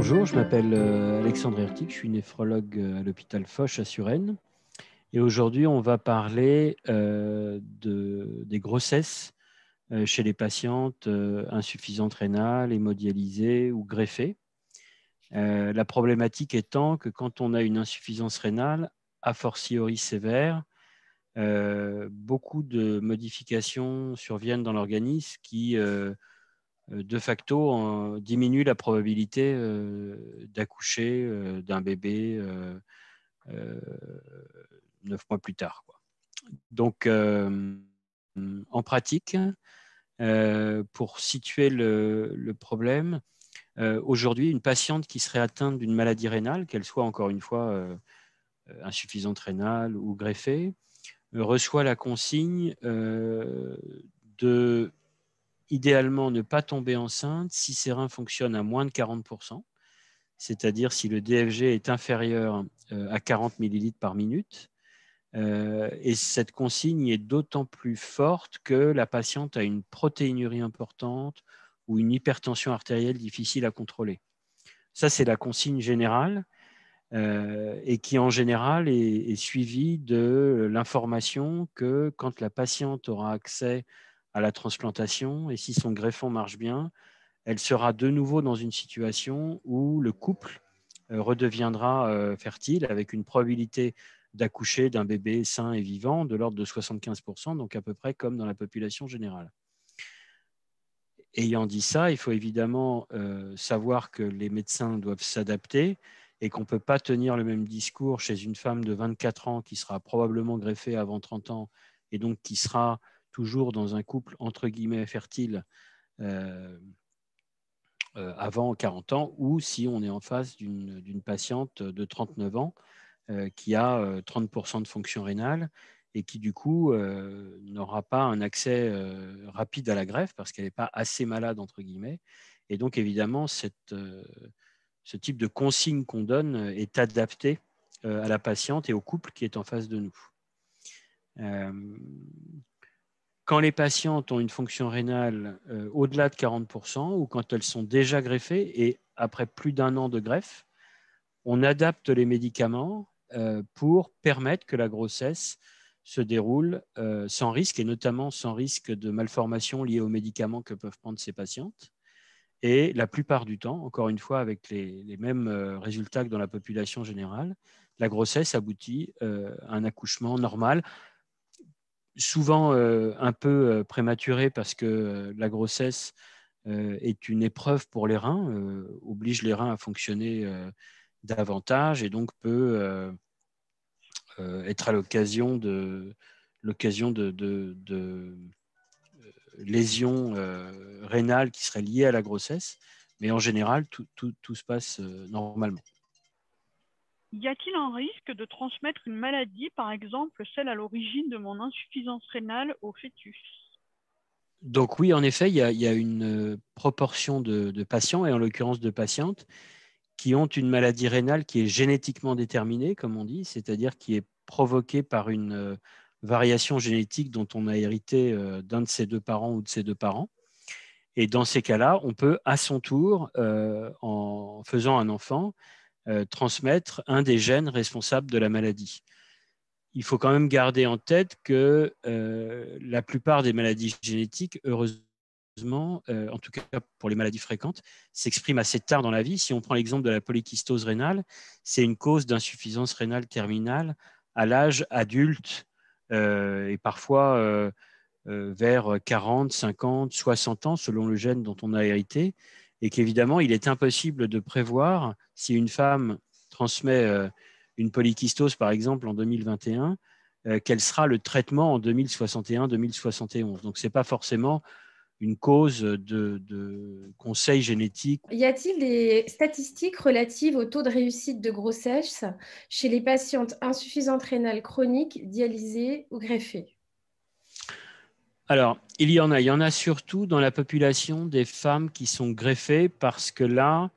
Bonjour, je m'appelle Alexandre Hertic, je suis néphrologue à l'hôpital Foch à Suresnes. Et aujourd'hui, on va parler des grossesses chez les patientes insuffisantes rénales, hémodialysées ou greffées. La problématique étant que quand on a une insuffisance rénale, a fortiori sévère, beaucoup de modifications surviennent dans l'organisme qui de facto diminue la probabilité d'accoucher d'un bébé 9 mois plus tard, quoi. Donc, en pratique, pour situer le problème, aujourd'hui, une patiente qui serait atteinte d'une maladie rénale, qu'elle soit encore une fois insuffisante rénale ou greffée, reçoit la consigne de idéalement ne pas tomber enceinte si ses reins fonctionnent à moins de 40%, c'est-à-dire si le DFG est inférieur à 40 millilitres par minute. Et cette consigne est d'autant plus forte que la patiente a une protéinurie importante ou une hypertension artérielle difficile à contrôler. Ça, c'est la consigne générale et qui, en général, est suivie de l'information que quand la patiente aura accès à la transplantation et si son greffon marche bien, elle sera de nouveau dans une situation où le couple redeviendra fertile avec une probabilité d'accoucher d'un bébé sain et vivant de l'ordre de 75%, donc à peu près comme dans la population générale. Ayant dit ça, il faut évidemment savoir que les médecins doivent s'adapter et qu'on ne peut pas tenir le même discours chez une femme de 24 ans qui sera probablement greffée avant 30 ans et donc qui sera toujours dans un couple entre guillemets fertile avant 40 ans, ou si on est en face d'une patiente de 39 ans qui a 30% de fonction rénale et qui du coup n'aura pas un accès rapide à la greffe parce qu'elle n'est pas assez malade, entre guillemets. Et donc évidemment, ce type de consigne qu'on donne est adapté à la patiente et au couple qui est en face de nous. Quand les patientes ont une fonction rénale au-delà de 40% ou quand elles sont déjà greffées et après plus d'un an de greffe, on adapte les médicaments pour permettre que la grossesse se déroule sans risque et notamment sans risque de malformation liée aux médicaments que peuvent prendre ces patientes. Et la plupart du temps, encore une fois, avec les mêmes résultats que dans la population générale, la grossesse aboutit à un accouchement normal, souvent un peu prématuré parce que la grossesse est une épreuve pour les reins, oblige les reins à fonctionner davantage et donc peut être à l'occasion de lésions rénales qui seraient liées à la grossesse. Mais en général, tout se passe normalement. Y a-t-il un risque de transmettre une maladie, par exemple celle à l'origine de mon insuffisance rénale, au fœtus? Donc oui, en effet, il y a une proportion de patients, et en l'occurrence de patientes, qui ont une maladie rénale qui est génétiquement déterminée, comme on dit, c'est-à-dire qui est provoquée par une variation génétique dont on a hérité d'un de ses deux parents ou de ses deux parents. Et dans ces cas-là, on peut à son tour, en faisant un enfant, transmettre un des gènes responsables de la maladie. Il faut quand même garder en tête que la plupart des maladies génétiques, heureusement, en tout cas pour les maladies fréquentes, s'expriment assez tard dans la vie. Si on prend l'exemple de la polykystose rénale, c'est une cause d'insuffisance rénale terminale à l'âge adulte et parfois vers 40, 50, 60 ans, selon le gène dont on a hérité, et qu'évidemment, il est impossible de prévoir si une femme transmet une polykystose, par exemple, en 2021, quel sera le traitement en 2061, 2071. Donc, ce n'est pas forcément une cause de conseil génétique. Y a-t-il des statistiques relatives au taux de réussite de grossesse chez les patientes insuffisantes rénales chroniques, dialysées ou greffées? Alors, il y en a surtout dans la population des femmes qui sont greffées parce que là,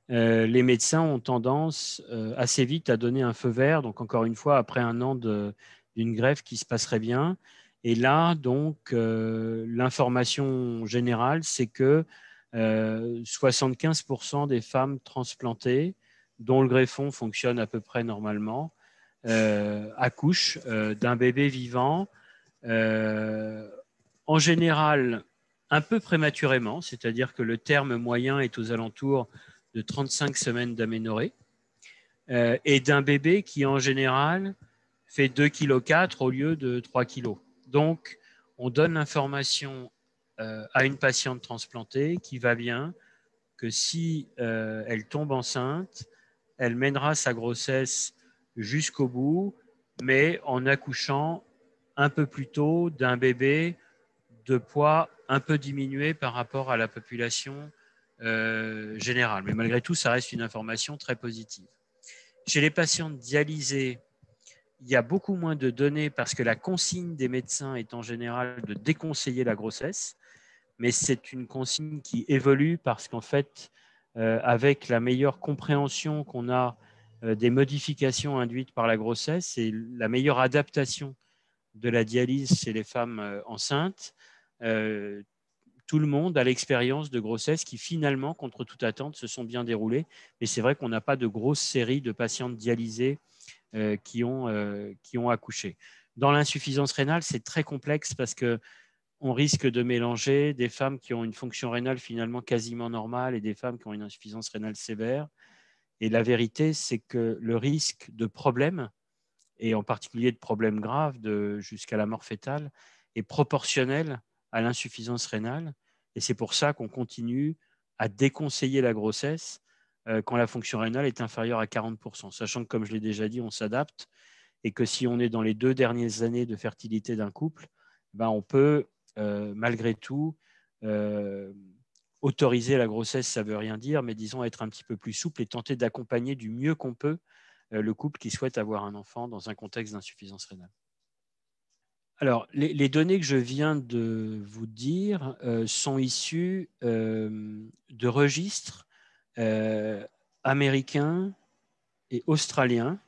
les médecins ont tendance assez vite à donner un feu vert. Donc, encore une fois, après un an d'une greffe qui se passerait bien. Et là, donc, l'information générale, c'est que 75% des femmes transplantées, dont le greffon fonctionne à peu près normalement, accouchent d'un bébé vivant, en général un peu prématurément, c'est-à-dire que le terme moyen est aux alentours de 35 semaines d'aménorrhée, et d'un bébé qui en général fait 2,4 kg au lieu de 3 kg. Donc, on donne l'information à une patiente transplantée qui va bien, que si elle tombe enceinte, elle mènera sa grossesse jusqu'au bout, mais en accouchant un peu plus tôt d'un bébé de poids un peu diminué par rapport à la population générale. Mais malgré tout, ça reste une information très positive. Chez les patientes dialysées, il y a beaucoup moins de données parce que la consigne des médecins est en général de déconseiller la grossesse, mais c'est une consigne qui évolue parce qu'en fait, avec la meilleure compréhension qu'on a des modifications induites par la grossesse et la meilleure adaptation de la dialyse chez les femmes enceintes, tout le monde a l'expérience de grossesse qui finalement, contre toute attente, se sont bien déroulées. Mais c'est vrai qu'on n'a pas de grosse série de patientes dialysées qui ont accouché. Dans l'insuffisance rénale, c'est très complexe parce qu'on risque de mélanger des femmes qui ont une fonction rénale finalement quasiment normale et des femmes qui ont une insuffisance rénale sévère. Et la vérité, c'est que le risque de problème, et en particulier de problèmes graves jusqu'à la mort fœtale, est proportionnel à l'insuffisance rénale. Et c'est pour ça qu'on continue à déconseiller la grossesse quand la fonction rénale est inférieure à 40%, sachant que, comme je l'ai déjà dit, on s'adapte et que si on est dans les 2 dernières années de fertilité d'un couple, ben on peut malgré tout autoriser la grossesse, ça ne veut rien dire, mais disons être un petit peu plus souple et tenter d'accompagner du mieux qu'on peut le couple qui souhaite avoir un enfant dans un contexte d'insuffisance rénale. Alors, les données que je viens de vous dire sont issues de registres américains et australiens.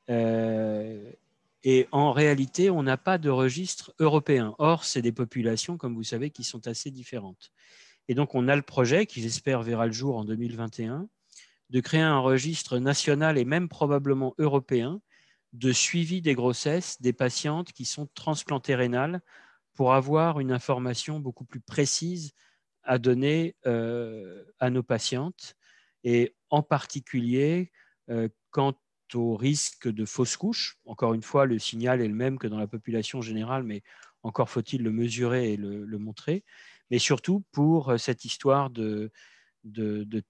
Et en réalité, on n'a pas de registre européen. Or, c'est des populations, comme vous savez, qui sont assez différentes. Et donc, on a le projet, qui j'espère verra le jour en 2021, de créer un registre national et même probablement européen de suivi des grossesses des patientes qui sont transplantées rénales pour avoir une information beaucoup plus précise à donner à nos patientes et en particulier quant au risque de fausse couche. Encore une fois, le signal est le même que dans la population générale, mais encore faut-il le mesurer et le montrer. Mais surtout pour cette histoire de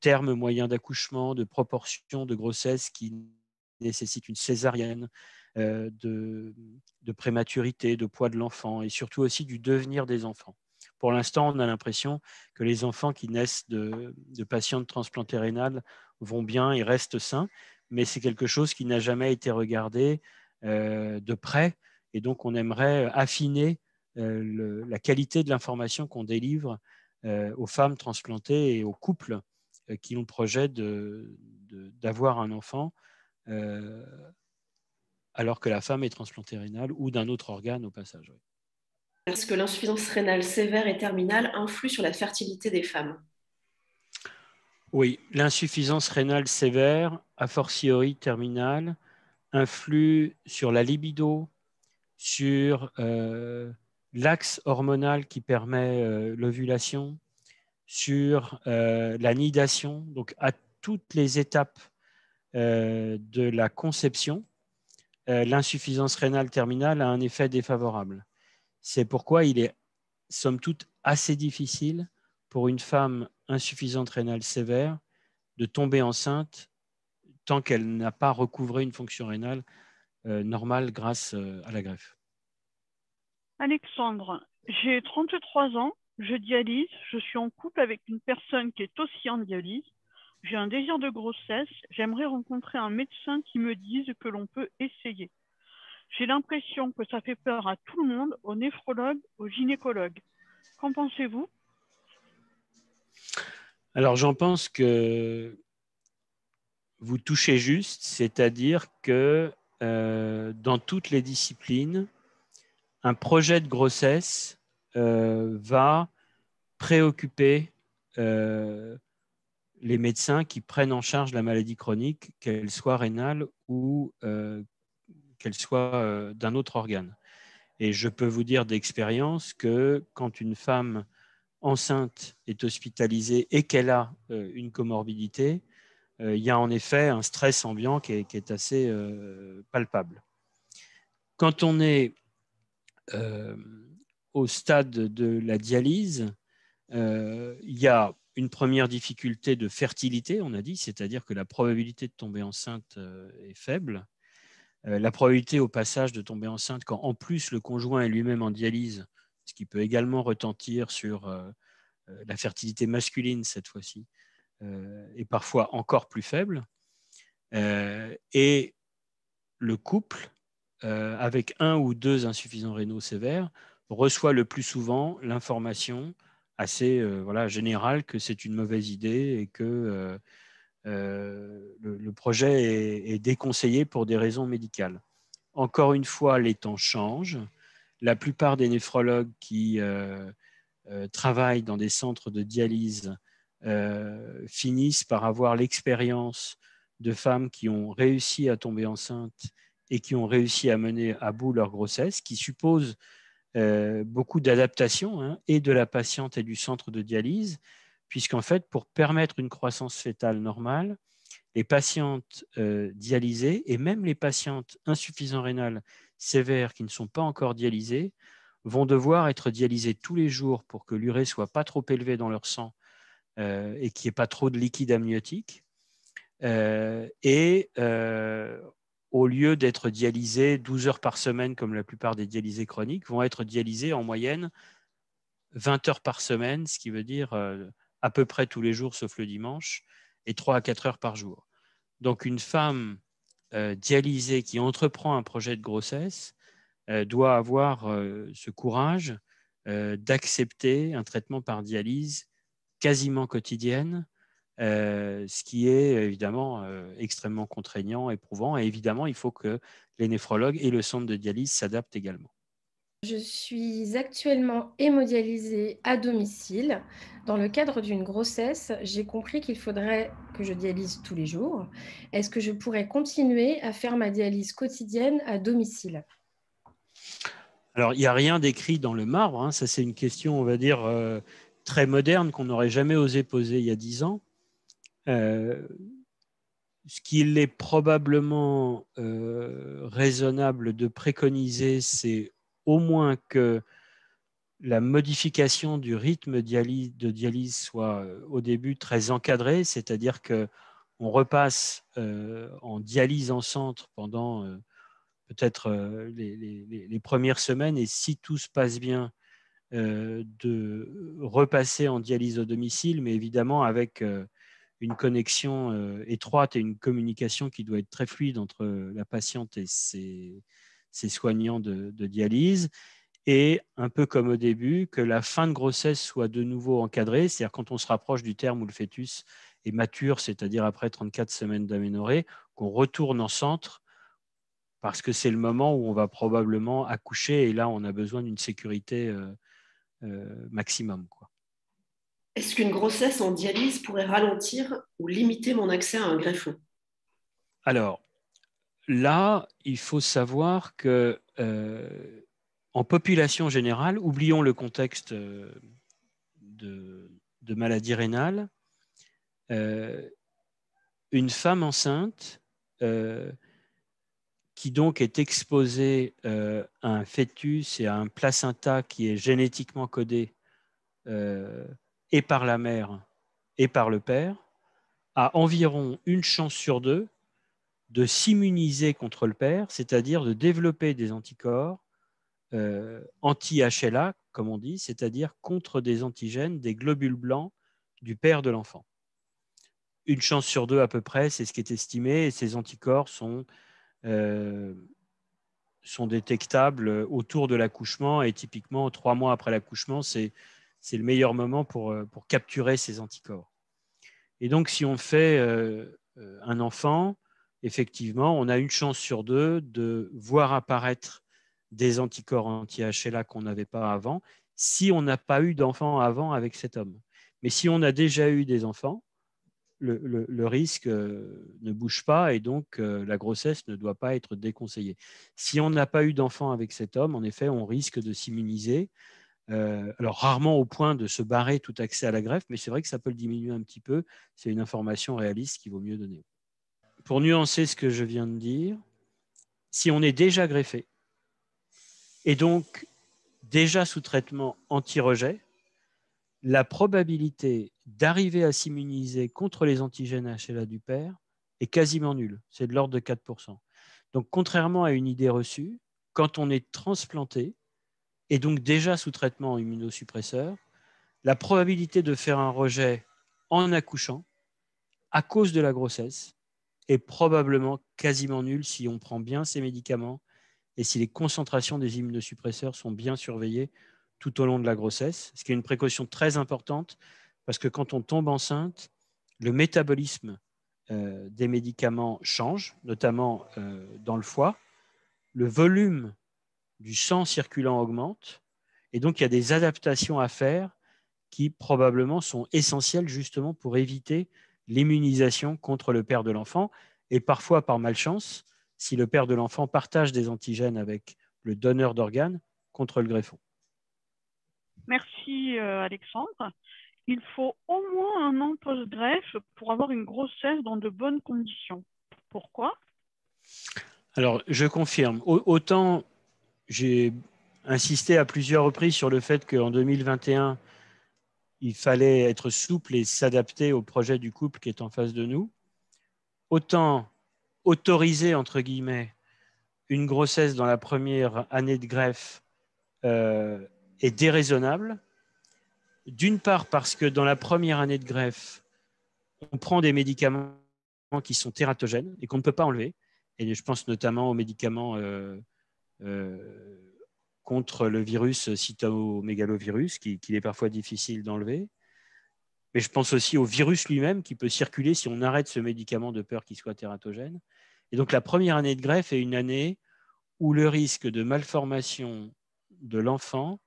termes moyens d'accouchement, de proportion de grossesse qui nécessite une césarienne, de prématurité, de poids de l'enfant et surtout aussi du devenir des enfants. Pour l'instant, on a l'impression que les enfants qui naissent de patientes transplantées rénales vont bien et restent sains, mais c'est quelque chose qui n'a jamais été regardé de près. Et donc, on aimerait affiner la qualité de l'information qu'on délivre aux femmes transplantées et aux couples qui ont le projet d'avoir un enfant alors que la femme est transplantée rénale ou d'un autre organe au passage. Oui. Est-ce que l'insuffisance rénale sévère et terminale influe sur la fertilité des femmes? Oui, l'insuffisance rénale sévère, a fortiori terminale, influe sur la libido, sur l'axe hormonal qui permet l'ovulation, sur la nidation, donc à toutes les étapes de la conception, l'insuffisance rénale terminale a un effet défavorable. C'est pourquoi il est, somme toute, assez difficile pour une femme insuffisante rénale sévère de tomber enceinte tant qu'elle n'a pas recouvré une fonction rénale normale grâce à la greffe. Alexandre, j'ai 33 ans, je dialyse, je suis en couple avec une personne qui est aussi en dialyse. J'ai un désir de grossesse, j'aimerais rencontrer un médecin qui me dise que l'on peut essayer. J'ai l'impression que ça fait peur à tout le monde, aux néphrologues, aux gynécologues. Qu'en pensez-vous? Alors, j'en pense que vous touchez juste, c'est-à-dire que dans toutes les disciplines, un projet de grossesse va préoccuper les médecins qui prennent en charge la maladie chronique, qu'elle soit rénale ou qu'elle soit d'un autre organe. Et je peux vous dire d'expérience que quand une femme enceinte est hospitalisée et qu'elle a une comorbidité, il y a en effet un stress ambiant qui est assez palpable. Quand on est au stade de la dialyse, il y a une première difficulté de fertilité, on a dit, c'est-à-dire que la probabilité de tomber enceinte est faible. La probabilité au passage de tomber enceinte quand en plus le conjoint est lui-même en dialyse, ce qui peut également retentir sur la fertilité masculine cette fois-ci, est parfois encore plus faible. Et le couple, avec un ou deux insuffisants rénaux sévères, reçoit le plus souvent l'information assez générale que c'est une mauvaise idée et que le projet est déconseillé pour des raisons médicales. Encore une fois, les temps changent. La plupart des néphrologues qui travaillent dans des centres de dialyse finissent par avoir l'expérience de femmes qui ont réussi à tomber enceintes et qui ont réussi à mener à bout leur grossesse, qui suppose beaucoup d'adaptation et de la patiente et du centre de dialyse, puisqu'en fait, pour permettre une croissance fœtale normale, les patientes dialysées et même les patientes insuffisantes rénales sévères qui ne sont pas encore dialysées vont devoir être dialysées tous les jours pour que l'urée ne soit pas trop élevée dans leur sang et qu'il n'y ait pas trop de liquide amniotique. Au lieu d'être dialysées 12 heures par semaine, comme la plupart des dialysés chroniques, vont être dialysées en moyenne 20 heures par semaine, ce qui veut dire à peu près tous les jours, sauf le dimanche, et 3 à 4 heures par jour. Donc, une femme dialysée qui entreprend un projet de grossesse doit avoir ce courage d'accepter un traitement par dialyse quasiment quotidienne, ce qui est évidemment extrêmement contraignant, éprouvant. Et évidemment, il faut que les néphrologues et le centre de dialyse s'adaptent également. Je suis actuellement hémodialysée à domicile. Dans le cadre d'une grossesse, j'ai compris qu'il faudrait que je dialyse tous les jours. Est-ce que je pourrais continuer à faire ma dialyse quotidienne à domicile? Alors, il n'y a rien d'écrit dans le marbre. Ça, c'est une question, on va dire, très moderne qu'on n'aurait jamais osé poser il y a 10 ans. Ce qu'il est probablement raisonnable de préconiser, c'est au moins que la modification du rythme de dialyse soit au début très encadrée, c'est-à-dire qu'on repasse en dialyse en centre pendant peut-être les premières semaines, et si tout se passe bien, de repasser en dialyse au domicile, mais évidemment avec une connexion étroite et une communication qui doit être très fluide entre la patiente et ses soignants de dialyse. Et un peu comme au début, que la fin de grossesse soit de nouveau encadrée, c'est-à-dire quand on se rapproche du terme où le fœtus est mature, c'est-à-dire après 34 semaines d'aménorrhée, qu'on retourne en centre parce que c'est le moment où on va probablement accoucher et là, on a besoin d'une sécurité maximum, quoi. Est-ce qu'une grossesse en dialyse pourrait ralentir ou limiter mon accès à un greffon? Alors, là, il faut savoir que en population générale, oublions le contexte de maladie rénale, une femme enceinte qui donc est exposée à un fœtus et à un placenta qui est génétiquement codé et par la mère et par le père, a environ une chance sur deux de s'immuniser contre le père, c'est-à-dire de développer des anticorps anti-HLA, comme on dit, c'est-à-dire contre des antigènes, des globules blancs du père de l'enfant. Une chance sur deux à peu près, c'est ce qui est estimé, et ces anticorps sont détectables autour de l'accouchement, et typiquement 3 mois après l'accouchement, c'est le meilleur moment pour capturer ces anticorps. Et donc, si on fait un enfant, effectivement, on a une chance sur deux de voir apparaître des anticorps anti-HLA qu'on n'avait pas avant, si on n'a pas eu d'enfant avant avec cet homme. Mais si on a déjà eu des enfants, le risque ne bouge pas et donc la grossesse ne doit pas être déconseillée. Si on n'a pas eu d'enfant avec cet homme, en effet, on risque de s'immuniser. Alors rarement au point de se barrer tout accès à la greffe, mais c'est vrai que ça peut le diminuer un petit peu. C'est une information réaliste qu'il vaut mieux donner. Pour nuancer ce que je viens de dire, si on est déjà greffé et donc déjà sous traitement anti-rejet, la probabilité d'arriver à s'immuniser contre les antigènes HLA du père est quasiment nulle. C'est de l'ordre de 4%. Donc, contrairement à une idée reçue, quand on est transplanté et donc déjà sous traitement immunosuppresseur, la probabilité de faire un rejet en accouchant à cause de la grossesse est probablement quasiment nulle si on prend bien ces médicaments et si les concentrations des immunosuppresseurs sont bien surveillées tout au long de la grossesse, ce qui est une précaution très importante parce que quand on tombe enceinte, le métabolisme des médicaments change, notamment dans le foie, le volume du sang circulant augmente et donc il y a des adaptations à faire qui probablement sont essentielles justement pour éviter l'immunisation contre le père de l'enfant et parfois par malchance, si le père de l'enfant partage des antigènes avec le donneur d'organes contre le greffon. Merci Alexandre. Il faut au moins un an post-greffe pour avoir une grossesse dans de bonnes conditions. Pourquoi? Alors, je confirme. Autant j'ai insisté à plusieurs reprises sur le fait qu'en 2021, il fallait être souple et s'adapter au projet du couple qui est en face de nous, autant autoriser, entre guillemets, une grossesse dans la première année de greffe est déraisonnable. D'une part, parce que dans la première année de greffe, on prend des médicaments qui sont tératogènes et qu'on ne peut pas enlever. Et je pense notamment aux médicaments contre le virus cytomégalovirus, qu'il est parfois difficile d'enlever. Mais je pense aussi au virus lui-même qui peut circuler si on arrête ce médicament de peur qu'il soit tératogène. Et donc la première année de greffe est une année où le risque de malformation de l'enfant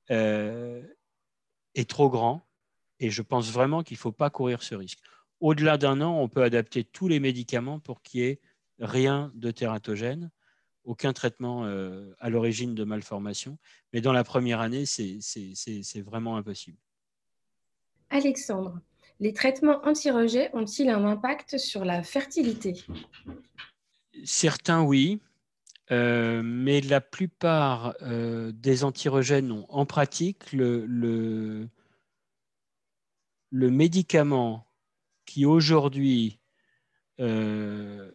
est trop grand et je pense vraiment qu'il ne faut pas courir ce risque. Au-delà d'un an, on peut adapter tous les médicaments pour qu'il n'y ait rien de tératogène, aucun traitement à l'origine de malformation, mais dans la première année, c'est vraiment impossible. Alexandre, les traitements anti-rejet ont-ils un impact sur la fertilité? Certains, oui. Mais la plupart des antirejets, non. En pratique, le médicament qui aujourd'hui est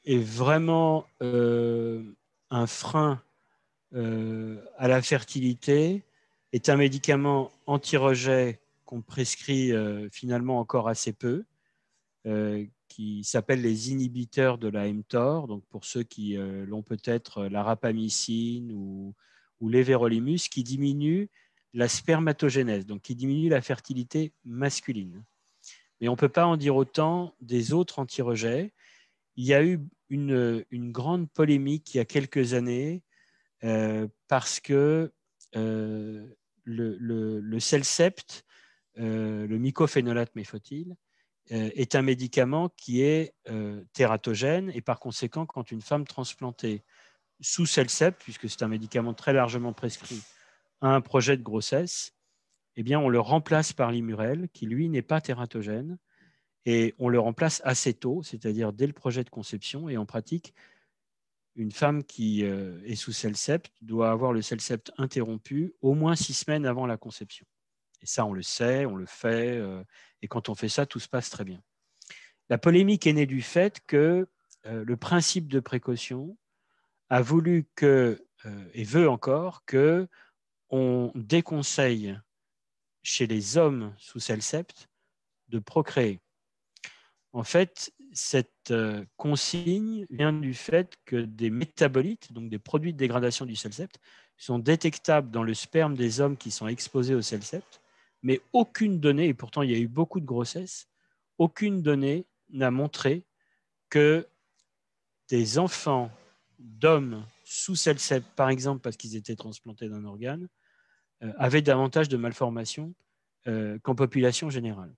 vraiment un frein à la fertilité est un médicament anti-rejet qu'on prescrit finalement encore assez peu, qui s'appellent les inhibiteurs de la mTOR. Donc pour ceux qui l'ont peut-être, la rapamycine ou l'éverolimus, qui diminue la spermatogénèse, donc qui diminue la fertilité masculine. Mais on ne peut pas en dire autant des autres anti-rejets. Il y a eu une grande polémique il y a quelques années parce que le Celcept, le mycophénolate méfotil, est un médicament qui est tératogène et par conséquent, quand une femme transplantée sous Celcept, puisque c'est un médicament très largement prescrit, a un projet de grossesse, eh bien, on le remplace par l'Immurel, qui lui n'est pas tératogène, et on le remplace assez tôt, c'est-à-dire dès le projet de conception, et en pratique, une femme qui est sous Celcept doit avoir le Celcept interrompu au moins 6 semaines avant la conception. Et ça, on le sait, on le fait, et quand on fait ça, tout se passe très bien. La polémique est née du fait que le principe de précaution a voulu que, et veut encore, que on déconseille chez les hommes sous Celcept de procréer. En fait, cette consigne vient du fait que des métabolites, donc des produits de dégradation du Celcept, sont détectables dans le sperme des hommes qui sont exposés au Celcept, mais aucune donnée, et pourtant il y a eu beaucoup de grossesses, aucune donnée n'a montré que des enfants d'hommes sous Celcept, par exemple parce qu'ils étaient transplantés d'un organe, avaient davantage de malformations qu'en population générale.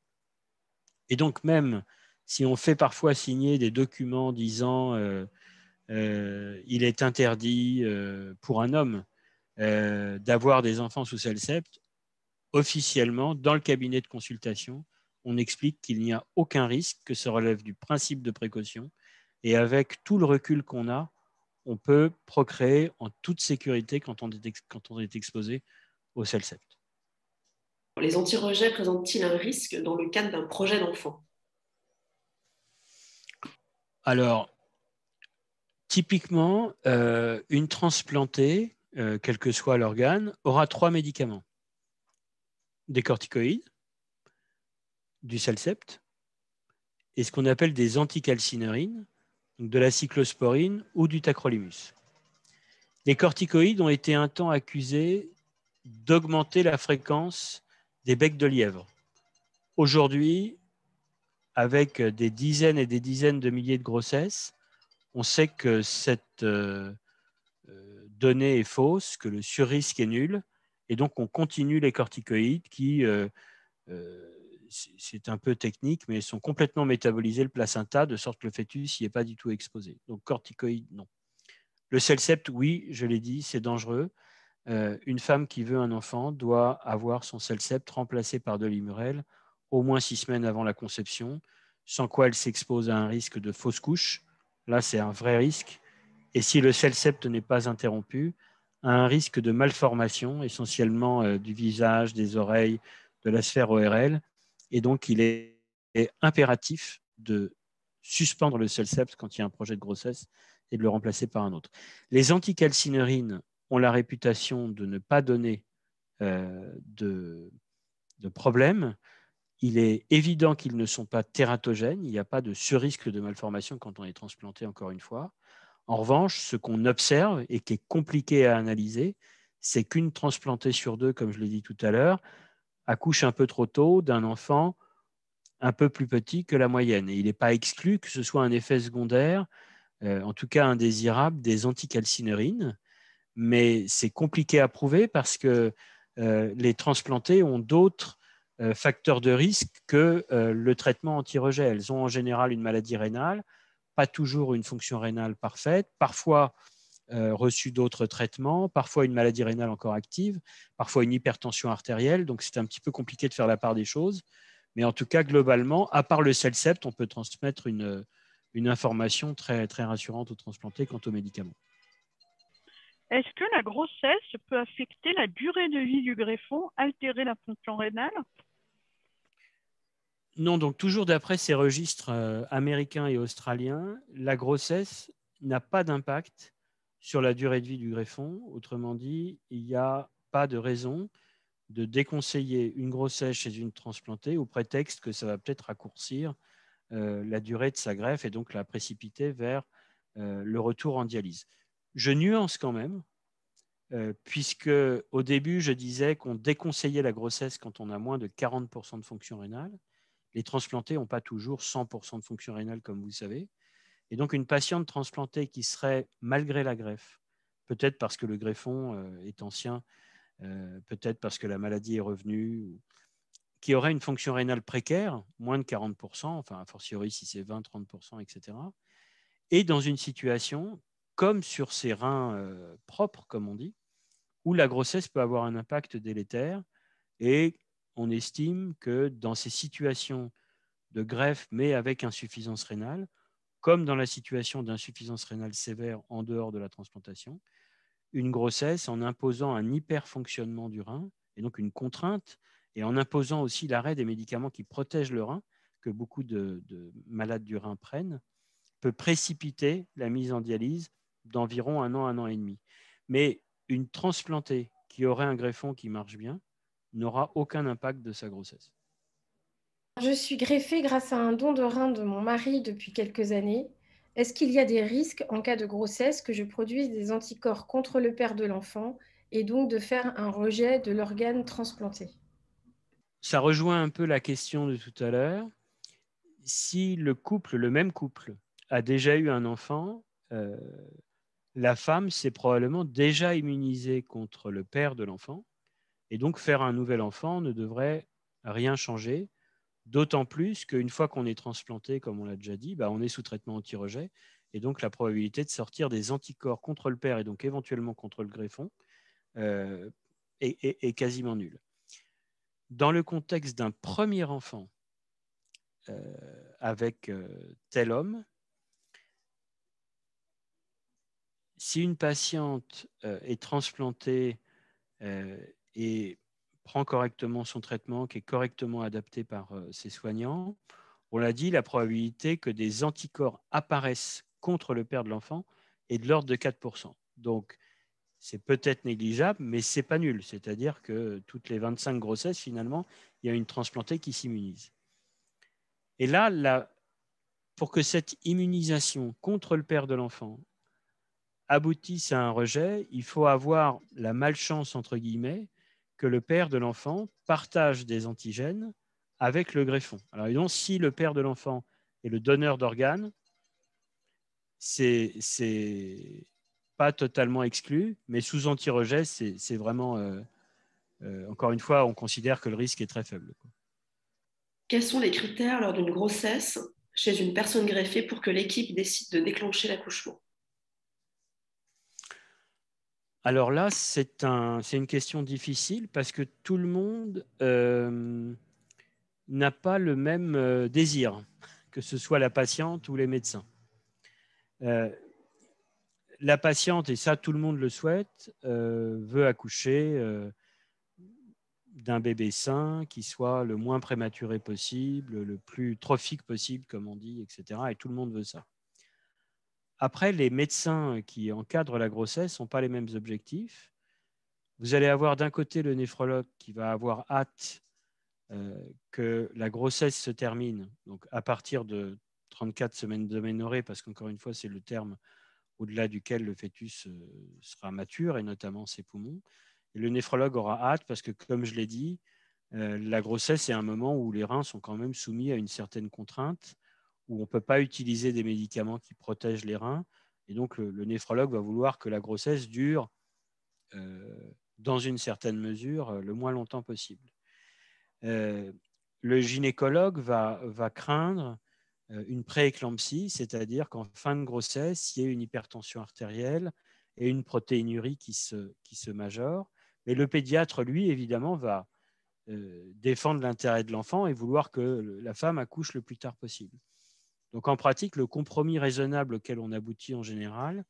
Et donc, même si on fait parfois signer des documents disant il est interdit pour un homme d'avoir des enfants sous Celsept, officiellement, dans le cabinet de consultation, on explique qu'il n'y a aucun risque, que ça relève du principe de précaution. Et avec tout le recul qu'on a, on peut procréer en toute sécurité quand on est exposé au Celsept. Les anti-rejets présentent-ils un risque dans le cadre d'un projet d'enfant? Alors, typiquement, une transplantée, quel que soit l'organe, aura 3 médicaments. Des corticoïdes, du Celsept et ce qu'on appelle des anticalcinérines, donc de la cyclosporine ou du tacrolimus. Les corticoïdes ont été un temps accusés d'augmenter la fréquence des becs de lièvre. Aujourd'hui, avec des dizaines et des dizaines de milliers de grossesses, on sait que cette donnée est fausse, que le surrisque est nul, et donc on continue les corticoïdes qui, c'est un peu technique, mais sont complètement métabolisés le placenta, de sorte que le fœtus n'y est pas du tout exposé. Donc corticoïdes, non. Le Celsept, oui, je l'ai dit, c'est dangereux. Une femme qui veut un enfant doit avoir son Celsept remplacé par de l'Immurel au moins 6 semaines avant la conception, sans quoi elle s'expose à un risque de fausse couche. Là, c'est un vrai risque. Et si le Celsept n'est pas interrompu, à un risque de malformation, essentiellement du visage, des oreilles, de la sphère ORL. Et donc, il est impératif de suspendre le Celsept quand il y a un projet de grossesse et de le remplacer par un autre. Les anticalcinérines ont la réputation de ne pas donner de problème. Il est évident qu'ils ne sont pas tératogènes. Il n'y a pas de surrisque de malformation quand on est transplanté, encore une fois. En revanche, ce qu'on observe et qui est compliqué à analyser, c'est qu'une transplantée sur 2, comme je l'ai dit tout à l'heure, accouche un peu trop tôt d'un enfant un peu plus petit que la moyenne. Et il n'est pas exclu que ce soit un effet secondaire, en tout cas indésirable, des anticalcinérines. Mais c'est compliqué à prouver parce que les transplantés ont d'autres facteurs de risque que le traitement anti-rejet. Elles ont en général une maladie rénale, pas toujours une fonction rénale parfaite, parfois reçu d'autres traitements, parfois une maladie rénale encore active, parfois une hypertension artérielle. Donc, c'est un petit peu compliqué de faire la part des choses. Mais en tout cas, globalement, à part le Celsept, on peut transmettre une information très, très rassurante aux transplantés quant aux médicaments. Est-ce que la grossesse peut affecter la durée de vie du greffon, altérer la fonction rénale? Non, donc toujours d'après ces registres américains et australiens, la grossesse n'a pas d'impact sur la durée de vie du greffon. Autrement dit, il n'y a pas de raison de déconseiller une grossesse chez une transplantée au prétexte que ça va peut-être raccourcir la durée de sa greffe et donc la précipiter vers le retour en dialyse. Je nuance quand même, puisque au début, je disais qu'on déconseillait la grossesse quand on a moins de 40% de fonction rénale. Les transplantés n'ont pas toujours 100% de fonction rénale, comme vous le savez. Et donc, une patiente transplantée qui serait, malgré la greffe, peut-être parce que le greffon est ancien, peut-être parce que la maladie est revenue, qui aurait une fonction rénale précaire, moins de 40%, enfin, a fortiori si c'est 20-30%, etc. Et dans une situation, comme sur ses reins propres, comme on dit, où la grossesse peut avoir un impact délétère. Et on estime que dans ces situations de greffe, mais avec insuffisance rénale, comme dans la situation d'insuffisance rénale sévère en dehors de la transplantation, une grossesse en imposant un hyperfonctionnement du rein, et donc une contrainte, et en imposant aussi l'arrêt des médicaments qui protègent le rein, que beaucoup de malades du rein prennent, peut précipiter la mise en dialyse d'environ 1 an et demi. Mais une transplantée qui aurait un greffon qui marche bien n'aura aucun impact de sa grossesse. Je suis greffée grâce à un don de rein de mon mari depuis quelques années. Est-ce qu'il y a des risques en cas de grossesse que je produise des anticorps contre le père de l'enfant et donc de faire un rejet de l'organe transplanté? Ça rejoint un peu la question de tout à l'heure. Si le même couple, a déjà eu un enfant, la femme s'est probablement déjà immunisée contre le père de l'enfant, et donc faire un nouvel enfant ne devrait rien changer, d'autant plus qu'une fois qu'on est transplanté, comme on l'a déjà dit, on est sous traitement anti-rejet, et donc la probabilité de sortir des anticorps contre le père et donc éventuellement contre le greffon est quasiment nulle. Dans le contexte d'un premier enfant avec tel homme, si une patiente est transplantée et prend correctement son traitement, qui est correctement adapté par ses soignants, on l'a dit, la probabilité que des anticorps apparaissent contre le père de l'enfant est de l'ordre de 4%. Donc, c'est peut-être négligeable, mais ce n'est pas nul. C'est-à-dire que toutes les 25 grossesses, finalement, il y a une transplantée qui s'immunise. Et là, pour que cette immunisation contre le père de l'enfant aboutisse à un rejet, il faut avoir la malchance, entre guillemets, que le père de l'enfant partage des antigènes avec le greffon. Alors, évidemment, si le père de l'enfant est le donneur d'organes, c'est pas totalement exclu, mais sous anti-rejet, c'est vraiment, encore une fois, on considère que le risque est très faible. Quels sont les critères lors d'une grossesse chez une personne greffée pour que l'équipe décide de déclencher l'accouchement? Alors là, c'est une question difficile parce que tout le monde n'a pas le même désir, que ce soit la patiente ou les médecins. La patiente, et ça tout le monde le souhaite, veut accoucher d'un bébé sain qui soit le moins prématuré possible, le plus trophique possible, comme on dit, etc. Et tout le monde veut ça. Après, les médecins qui encadrent la grossesse n'ont pas les mêmes objectifs. Vous allez avoir d'un côté le néphrologue qui va avoir hâte que la grossesse se termine, donc à partir de 34 semaines d'aménorrhée, parce qu'encore une fois, c'est le terme au-delà duquel le fœtus sera mature, et notamment ses poumons. Et le néphrologue aura hâte parce que, comme je l'ai dit, la grossesse est un moment où les reins sont quand même soumis à une certaine contrainte, où on ne peut pas utiliser des médicaments qui protègent les reins. Et donc, le néphrologue va vouloir que la grossesse dure, dans une certaine mesure, le moins longtemps possible. Le gynécologue va craindre une prééclampsie, c'est-à-dire qu'en fin de grossesse, il y ait une hypertension artérielle et une protéinurie qui se majore. Mais le pédiatre, lui, évidemment, va défendre l'intérêt de l'enfant et vouloir que la femme accouche le plus tard possible. Donc en pratique, le compromis raisonnable auquel on aboutit en général,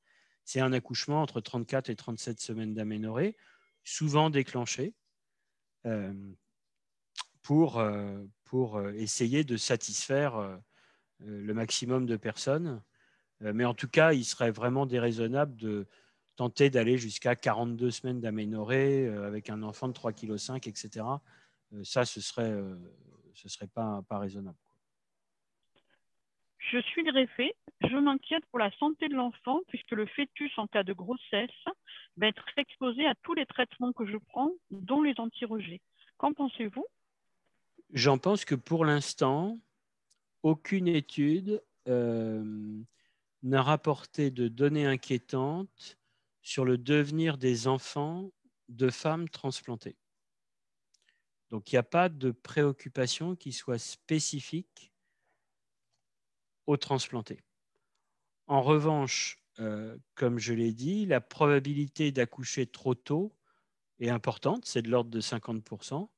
c'est un accouchement entre 34 et 37 semaines d'aménorrhée, souvent déclenché, pour essayer de satisfaire le maximum de personnes. Mais en tout cas, il serait vraiment déraisonnable de tenter d'aller jusqu'à 42 semaines d'aménorrhée avec un enfant de 3,5 kg, etc. Ça, ce serait pas raisonnable. Je suis greffée. Je m'inquiète pour la santé de l'enfant puisque le fœtus, en cas de grossesse, va être exposé à tous les traitements que je prends, dont les anti-rejets. Qu'en pensez-vous? J'en pense que pour l'instant, aucune étude n'a rapporté de données inquiétantes sur le devenir des enfants de femmes transplantées. Donc, il n'y a pas de préoccupation qui soit spécifique aux transplantés. En revanche, comme je l'ai dit, la probabilité d'accoucher trop tôt est importante, c'est de l'ordre de 50%.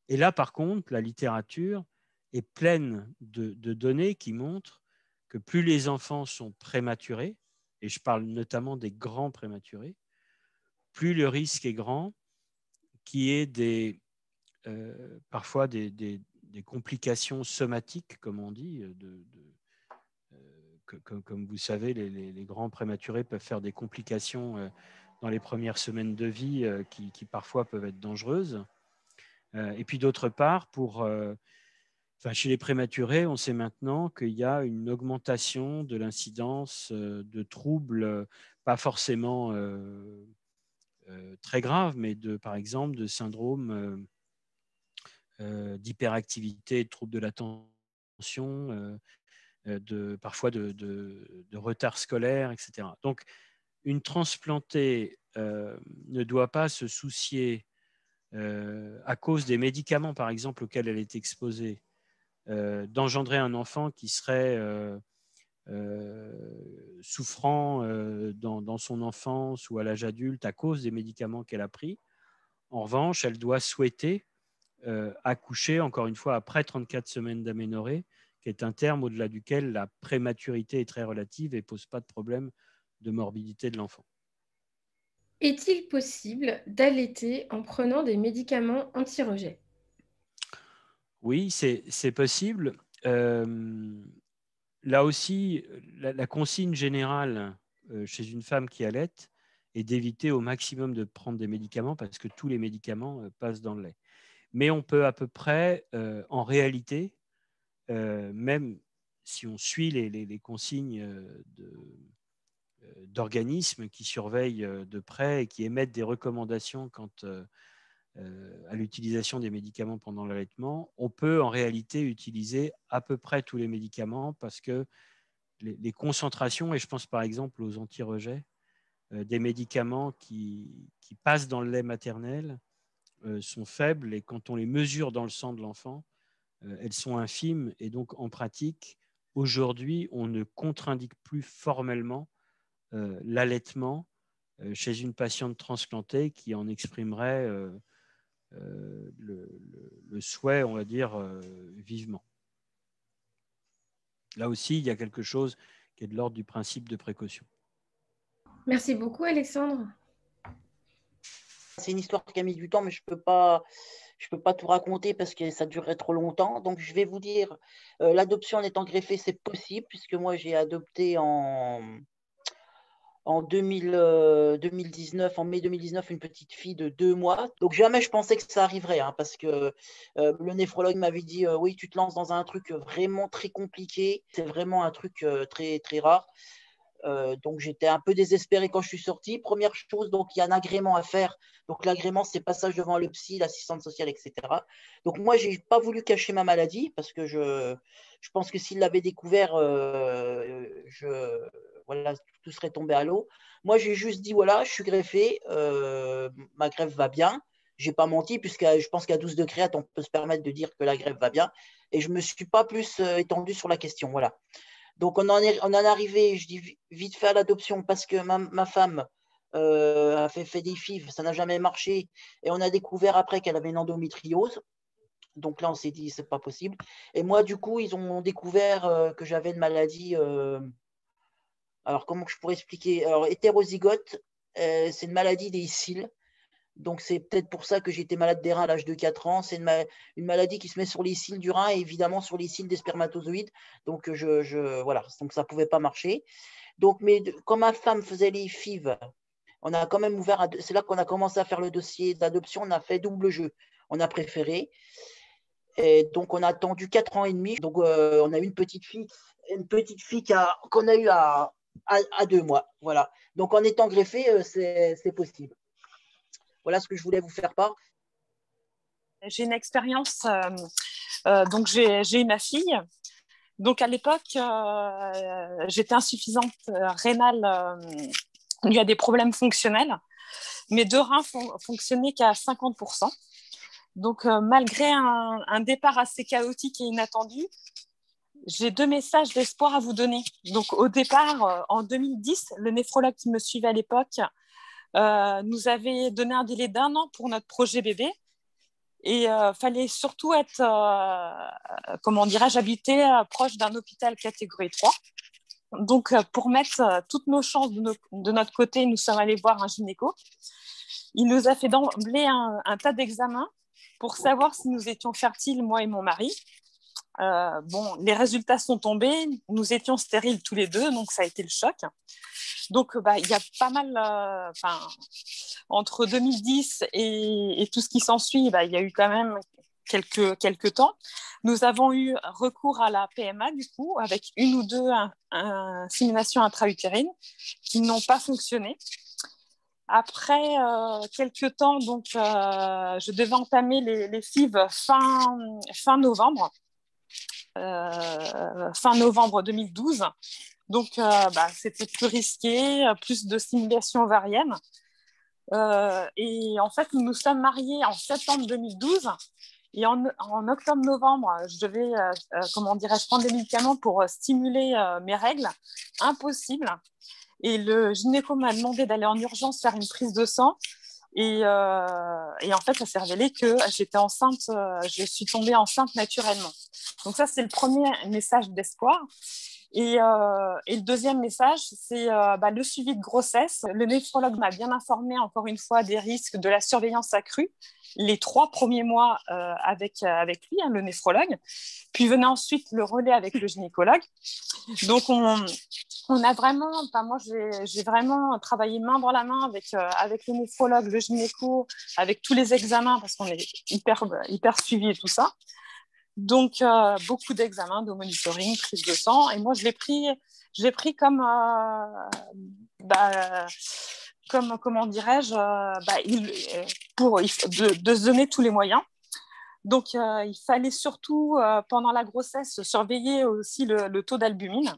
Et là, par contre, la littérature est pleine de données qui montrent que plus les enfants sont prématurés, et je parle notamment des grands prématurés, plus le risque est grand qu'il y ait parfois des complications somatiques, comme on dit, comme vous savez, les grands prématurés peuvent faire des complications dans les premières semaines de vie qui parfois peuvent être dangereuses. Et puis d'autre part, chez les prématurés, on sait maintenant qu'il y a une augmentation de l'incidence de troubles, pas forcément très graves, mais par exemple de syndrome d'hyperactivité, de troubles de l'attention, parfois de retard scolaire, etc. Donc, une transplantée ne doit pas se soucier à cause des médicaments, par exemple, auxquels elle est exposée, d'engendrer un enfant qui serait souffrant dans son enfance ou à l'âge adulte à cause des médicaments qu'elle a pris. En revanche, elle doit souhaiter accoucher, encore une fois, après 34 semaines d'aménorrhée, qui est un terme au-delà duquel la prématurité est très relative et ne pose pas de problème de morbidité de l'enfant. Est-il possible d'allaiter en prenant des médicaments anti-rejet? Oui, c'est possible. Là aussi, la consigne générale chez une femme qui allaite est d'éviter au maximum de prendre des médicaments parce que tous les médicaments passent dans le lait. Mais on peut à peu près, en réalité, même si on suit les consignes d'organismes qui surveillent de près et qui émettent des recommandations quant à l'utilisation des médicaments pendant l'allaitement, on peut en réalité utiliser à peu près tous les médicaments parce que les concentrations, et je pense par exemple aux anti-rejets, des médicaments qui passent dans le lait maternel sont faibles et quand on les mesure dans le sang de l'enfant, elles sont infimes et donc en pratique, aujourd'hui, on ne contre-indique plus formellement l'allaitement chez une patiente transplantée qui en exprimerait le souhait, on va dire, vivement. Là aussi, il y a quelque chose qui est de l'ordre du principe de précaution. Merci beaucoup, Alexandre. C'est une histoire qui a mis du temps, mais je peux pas tout raconter parce que ça durerait trop longtemps. Donc, je vais vous dire, l'adoption en étant greffé, c'est possible, puisque moi, j'ai adopté en 2019, en mai 2019, une petite fille de 2 mois. Donc, jamais je pensais que ça arriverait, hein, parce que le néphrologue m'avait dit, oui, tu te lances dans un truc vraiment très compliqué. C'est vraiment un truc très, très rare. Donc j'étais un peu désespérée quand je suis sortie. Première chose, donc il y a un agrément à faire. Donc l'agrément, c'est passage devant le psy, l'assistante sociale, etc. Donc moi, j'ai pas voulu cacher ma maladie parce que je pense que s'il l'avait découvert, voilà, tout serait tombé à l'eau. Moi, j'ai juste dit voilà, je suis greffée, ma greffe va bien. J'ai pas menti puisque je pense qu'à 12 degrés, on peut se permettre de dire que la greffe va bien. Et je me suis pas plus étendue sur la question. Voilà. Donc, on en est arrivé, je dis vite fait à l'adoption parce que ma femme a fait des FIV, ça n'a jamais marché. Et on a découvert après qu'elle avait une endométriose. Donc là, on s'est dit, c'est pas possible. Et moi, du coup, ils ont découvert que j'avais une maladie. Alors, comment je pourrais expliquer? Alors, hétérozygote, c'est une maladie des cils. Donc, c'est peut-être pour ça que j'étais malade des reins à l'âge de 4 ans. C'est une maladie qui se met sur les cils du rein et évidemment sur les cils des spermatozoïdes. Donc, voilà. Donc, ça ne pouvait pas marcher. Donc, mais quand ma femme faisait les FIV, on a quand même ouvert. C'est là qu'on a commencé à faire le dossier d'adoption. On a fait double jeu. On a préféré. Et donc, on a attendu 4 ans et demi. Donc, on a eu une petite fille qu'on a eue à 2 mois. Voilà. Donc, en étant greffé, c'est possible. Voilà ce que je voulais vous faire part. J'ai une expérience, donc j'ai eu ma fille. Donc à l'époque, j'étais insuffisante rénale due à des problèmes fonctionnels. Mes 2 reins fonctionnaient qu'à 50%. Donc malgré un départ assez chaotique et inattendu, j'ai 2 messages d'espoir à vous donner. Donc au départ, en 2010, le néphrologue qui me suivait à l'époque nous avait donné un délai d'1 an pour notre projet bébé. Et fallait surtout être, comment dirais-je, habité proche d'un hôpital catégorie 3. Donc, pour mettre toutes nos chances de notre côté, nous sommes allés voir un gynéco. Il nous a fait d'emblée un tas d'examens pour savoir si nous étions fertiles, moi et mon mari. Bon, les résultats sont tombés. Nous étions stériles tous les deux, donc ça a été le choc. Donc, il y a pas mal, entre 2010 et tout ce qui s'ensuit, il y a eu quand même quelques temps. Nous avons eu recours à la PMA, du coup, avec 1 ou 2 inséminations intra-utérines qui n'ont pas fonctionné. Après quelques temps, donc, je devais entamer les FIV fin novembre. Fin novembre 2012. Donc, c'était plus risqué, plus de stimulation ovarienne. Et en fait, nous nous sommes mariés en septembre 2012. Et en octobre-novembre, je devais, prendre des médicaments pour stimuler mes règles. Impossible. Et le gynéco m'a demandé d'aller en urgence faire une prise de sang. Et en fait, ça s'est révélé que j'étais enceinte, je suis tombée enceinte naturellement. Donc ça, c'est le premier message d'espoir. Et le deuxième message, c'est le suivi de grossesse. Le néphrologue m'a bien informé, encore une fois, des risques de la surveillance accrue les 3 premiers mois avec lui, le néphrologue. Puis venait ensuite le relais avec le gynécologue. Donc, on a vraiment, moi, j'ai vraiment travaillé main dans la main avec le néphrologue, le gynéco, avec tous les examens, parce qu'on est hyper suivi et tout ça. Donc, beaucoup d'examens, de monitoring, prise de sang. Et moi, je l'ai pris comme, comment dirais-je, de se donner tous les moyens. Donc, il fallait surtout, pendant la grossesse, surveiller aussi le taux d'albumine.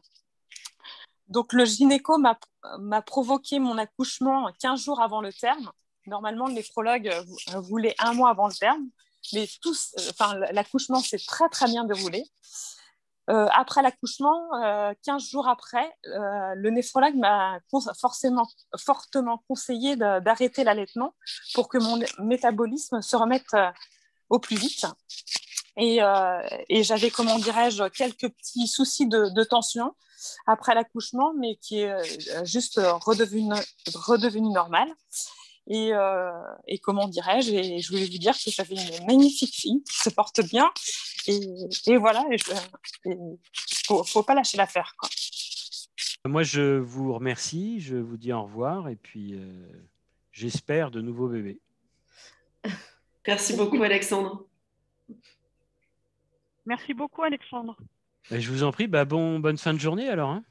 Donc, le gynéco m'a provoqué mon accouchement 15 jours avant le terme. Normalement, le néphrologue voulait 1 mois avant le terme. Mais l'accouchement s'est très, très bien déroulé. Après l'accouchement, 15 jours après, le néphrologue m'a fortement conseillé d'arrêter l'allaitement pour que mon métabolisme se remette au plus vite. Et j'avais, quelques petits soucis de tension après l'accouchement, mais qui est juste redevenu normal. Et je voulais vous dire que j'avais une magnifique fille qui se porte bien. Et voilà, faut pas lâcher l'affaire, quoi. Moi, je vous remercie, je vous dis au revoir et puis j'espère de nouveaux bébés. Merci beaucoup, Alexandre. Merci beaucoup, Alexandre. Je vous en prie, bonne fin de journée alors. Hein.